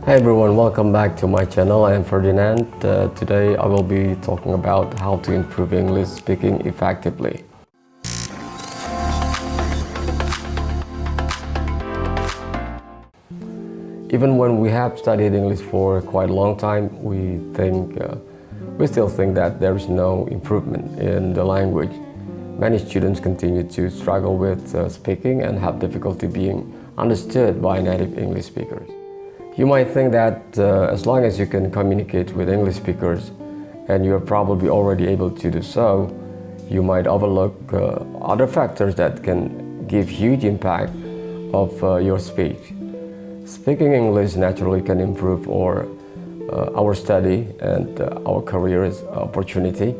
Hi everyone, welcome back to my channel. I am Ferdinand. Today I will be talking about how to improve English speaking effectively. Even when we have studied English for quite a long time, we still think that there is no improvement in the language. Many students continue to struggle with speaking and have difficulty being understood by native English speakers. You might think that as long as you can communicate with English speakers and you're probably already able to do so, you might overlook other factors that can give huge impact of your speech. Speaking English naturally can improve our study and our career's opportunity.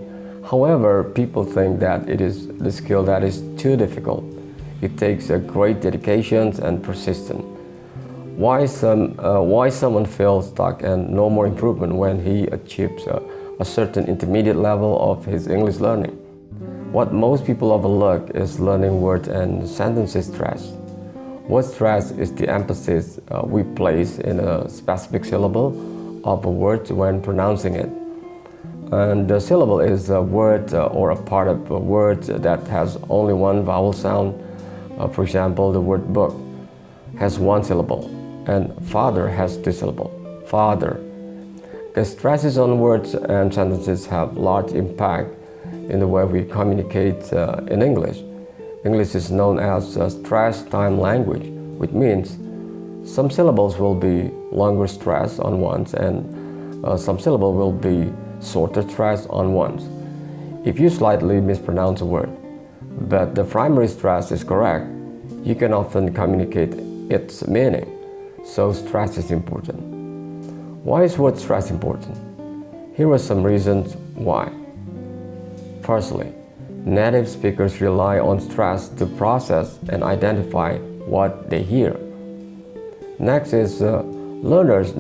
However, people think that it is the skill that is too difficult. It takes a great dedication and persistence. Why someone feels stuck and no more improvement when he achieves a certain intermediate level of his English learning? What most people overlook is learning words and sentences stress. Word stress is the emphasis we place in a specific syllable of a word when pronouncing it. And the syllable is a word or a part of a word that has only one vowel sound. For example, the word book has one syllable, and father has two syllables, father. The stresses on words and sentences have large impact in the way we communicate in English. English is known as a stress time language, which means some syllables will be longer stress on ones and some syllable will be shorter stress on ones. If you slightly mispronounce a word, but the primary stress is correct, you can often communicate its meaning. So stress is important. Why is word stress important? Here are some reasons why. Firstly, native speakers rely on stress to process and identify what they hear. Next is learners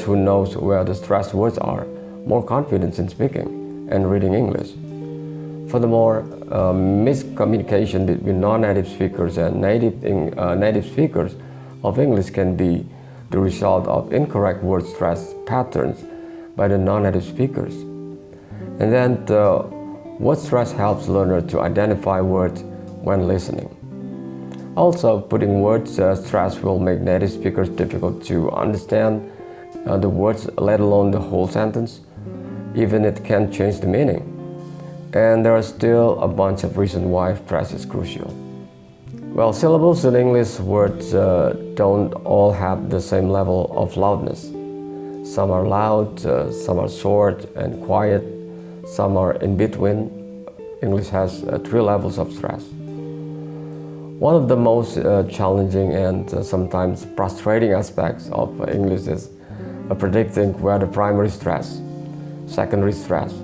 who knows where the stress words are, more confidence in speaking and reading English. Furthermore, miscommunication between non-native speakers and native speakers of English can be the result of incorrect word stress patterns by the non-native speakers. And then word stress helps learners to identify words when listening. Also, putting word stress will make native speakers difficult to understand the words, let alone the whole sentence. Even it can change the meaning. And there are still a bunch of reasons why stress is crucial. Well, syllables in English words don't all have the same level of loudness. Some are loud, some are short and quiet, some are in between. English has 3 levels of stress. One of the most challenging and sometimes frustrating aspects of English is predicting where the primary stress, secondary stress,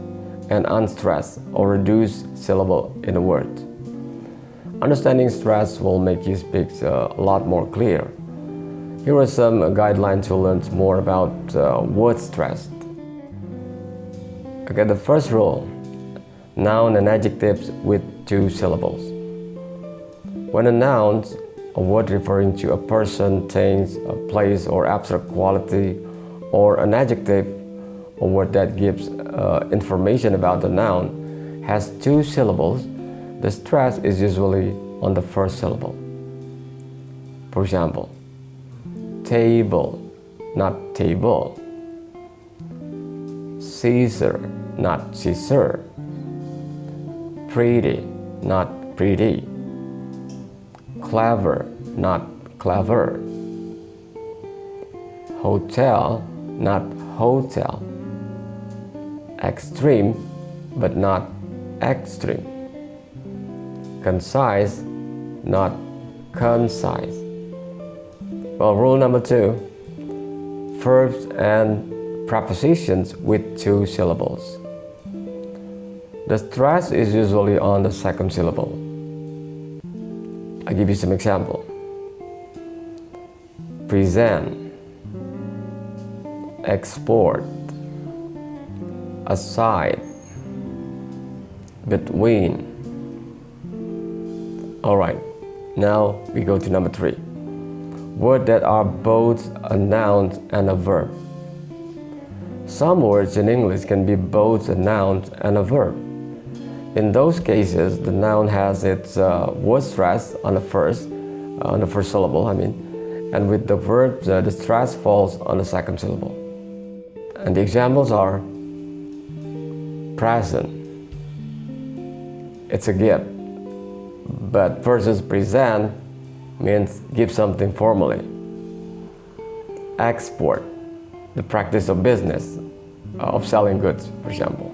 and unstressed or reduced syllable in a word. Understanding stress will make you speak a lot more clear. Here are some guidelines to learn more about word stress. Okay, the first rule, noun and adjectives with 2 syllables. When a noun, a word referring to a person, things, a place, or abstract quality, or an adjective, a word that gives information about the noun, has 2 syllables, the stress is usually on the first syllable. For example, table, not table. Caesar, not Caesar. Pretty, not pretty. Clever, not clever. Hotel, not hotel. Extreme, but not extreme. Concise, not concise. Well, rule number 2, verbs and prepositions with 2 syllables. The stress is usually on the second syllable. I'll give you some example. Present, export, aside, between. Alright, now we go to number 3. words that are both a noun and a verb. Some words in English can be both a noun and a verb. In those cases, the noun has its word stress on the first syllable, and with the verb, the stress falls on the second syllable. And the examples are present. It's a gift, but versus present means give something formally. Export, the practice of business, of selling goods, for example.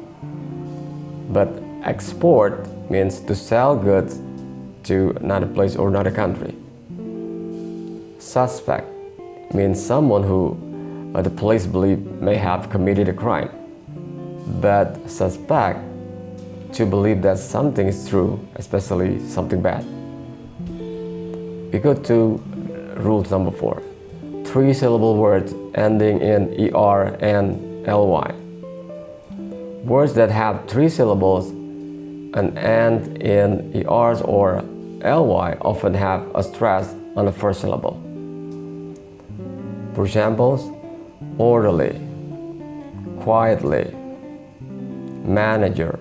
But export means to sell goods to another place or another country. Suspect means someone who the police believe may have committed a crime, but suspect to believe that something is true, especially something bad. We go to rule number 4. 3-syllable words ending in ER and LY. Words that have 3 syllables and end in ERs or LY often have a stress on the first syllable. For examples, orderly, quietly, manager.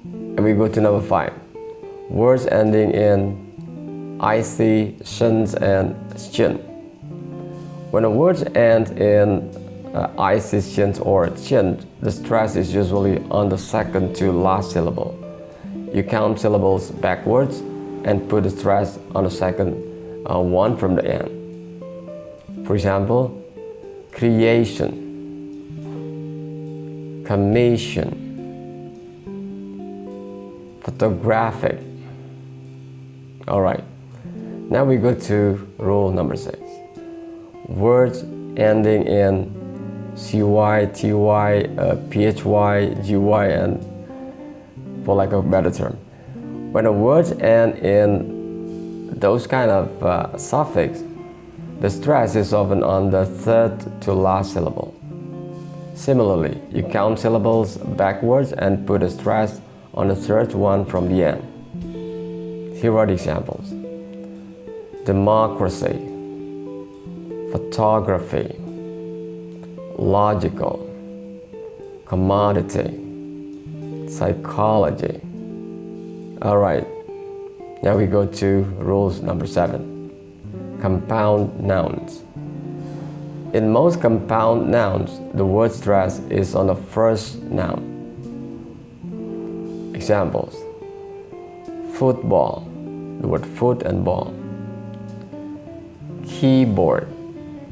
And we go to number 5. Words ending in IC, shins, and shin. When the words end in IC, shins, or chin, the stress is usually on the second to last syllable. You count syllables backwards and put the stress on the second one from the end. For example, creation, commission, photographic. All right, now we go to rule number 6. Words ending in CY, TY, PHY, GY, and for lack of a better term. When the words end in those kind of suffix, the stress is often on the third to last syllable. Similarly, you count syllables backwards and put a stress on the third one from the end. Here are the examples. Democracy, photography, logical, commodity, psychology. All right, now we go to rules number 7. Compound nouns. In most compound nouns, the word stress is on the first noun. Examples: football, the word foot and ball. Keyboard,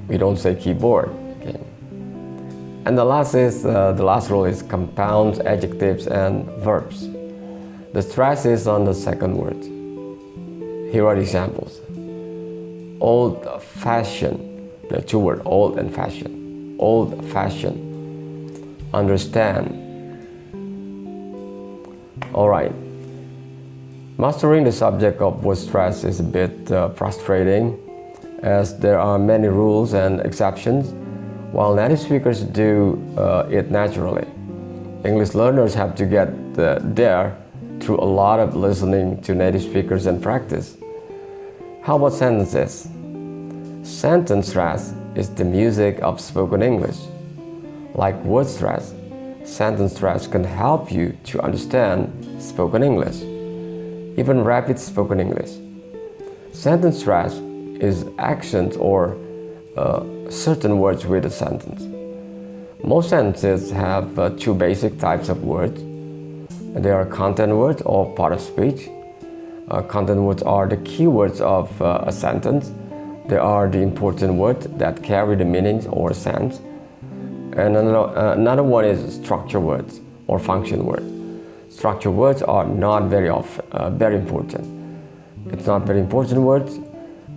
we don't say keyboard. Okay. And the last rule is compound adjectives and verbs. The stress is on the second word. Here are the examples. Old-fashioned, the 2 words, old and fashion. Old-fashioned. Understand. All right. Mastering the subject of word stress is a bit frustrating, as there are many rules and exceptions, while native speakers do it naturally. English learners have to get there through a lot of listening to native speakers and practice. How about sentences? Sentence stress is the music of spoken English. Like word stress, sentence stress can help you to understand spoken English, even rapid spoken English. Sentence stress is accents or certain words with a sentence. Most sentences have 2 basic types of words. They are content words or part of speech. Content words are the key words of a sentence. They are the important words that carry the meanings or sense. And another one is structure words or function words. Structure words are not very important. It's not very important words.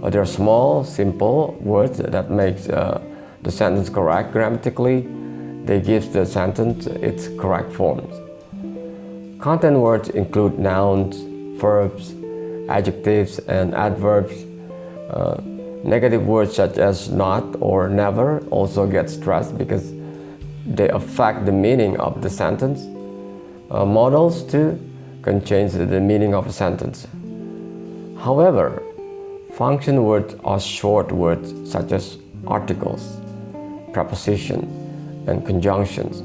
They're small, simple words that makes the sentence correct grammatically. They give the sentence its correct forms. Content words include nouns, verbs, adjectives, and adverbs. Negative words such as not or never also get stressed because they affect the meaning of the sentence. Modals too can change the meaning of a sentence. However, Function words are short words such as articles, preposition, and conjunctions.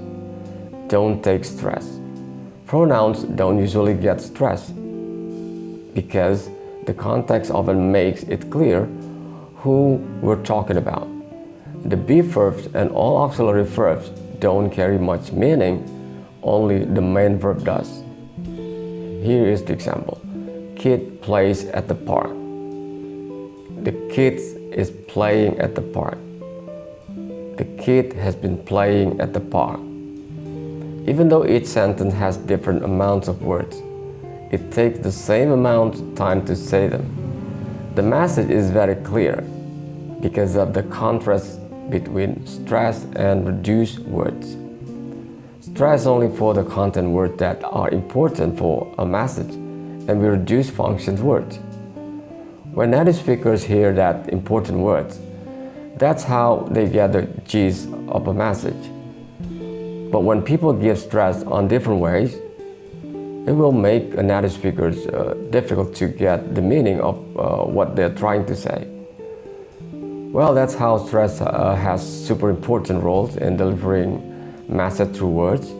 Don't take stress. Pronouns don't usually get stressed because the context often makes it clear who we're talking about. The be verbs and all auxiliary verbs don't carry much meaning, only the main verb does. Here is the example. Kid plays at the park. The kid is playing at the park. The kid has been playing at the park. Even though each sentence has different amounts of words, it takes the same amount of time to say them. The message is very clear because of the contrast between stressed and reduced words. Stress only for the content words that are important for a message, and we reduce function words. When native speakers hear that important words, that's how they get the gist of a message. But when people give stress on different ways, it will make a native speakers difficult to get the meaning of what they're trying to say. Well, that's how stress has super important roles in delivering message through words.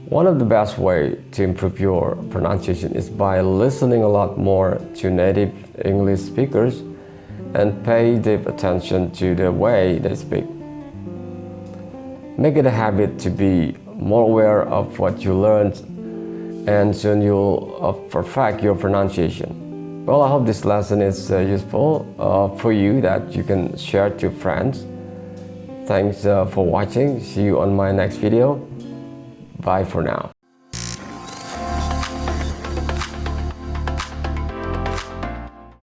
One of the best ways to improve your pronunciation is by listening a lot more to native English speakers and pay deep attention to the way they speak. Make it a habit to be more aware of what you learned, and soon you'll perfect your pronunciation. Well, I hope this lesson is useful for you, that you can share to friends. Thanks for watching. See you on my next video. Bye for now.